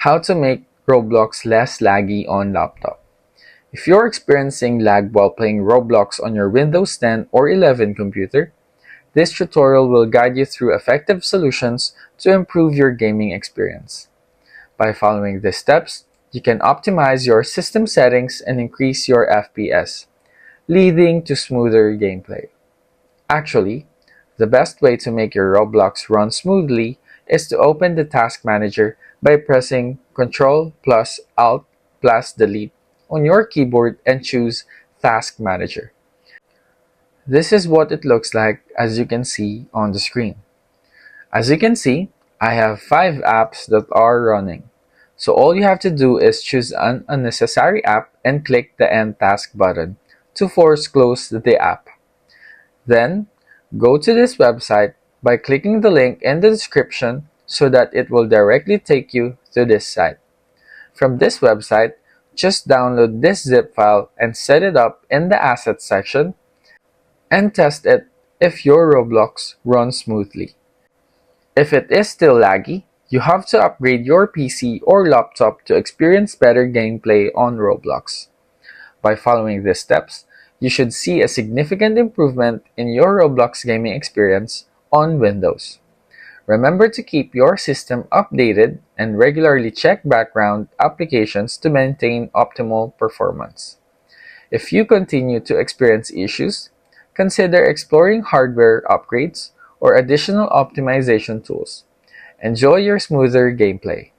How to make Roblox less laggy on laptop. If you're experiencing lag while playing Roblox on your Windows 10 or 11 computer, this tutorial will guide you through effective solutions to improve your gaming experience. By following these steps, you can optimize your system settings and increase your FPS, leading to smoother gameplay. Actually, the best way to make your Roblox run smoothly is to open the Task Manager by pressing Ctrl plus Alt plus Delete on your keyboard and choose Task Manager. This is what it looks like as you can see on the screen. As you can see, I have 5 apps that are running. So all you have to do is choose an unnecessary app and click the End Task button to force close the app. Then, go to this website by clicking the link in the description so that it will directly take you to this site. From this website, just download this zip file and set it up in the Assets section and test it if your Roblox runs smoothly. If it is still laggy, you have to upgrade your PC or laptop to experience better gameplay on Roblox. By following these steps, you should see a significant improvement in your Roblox gaming experience on Windows. Remember to keep your system updated and regularly check background applications to maintain optimal performance. If you continue to experience issues, consider exploring hardware upgrades or additional optimization tools. Enjoy your smoother gameplay.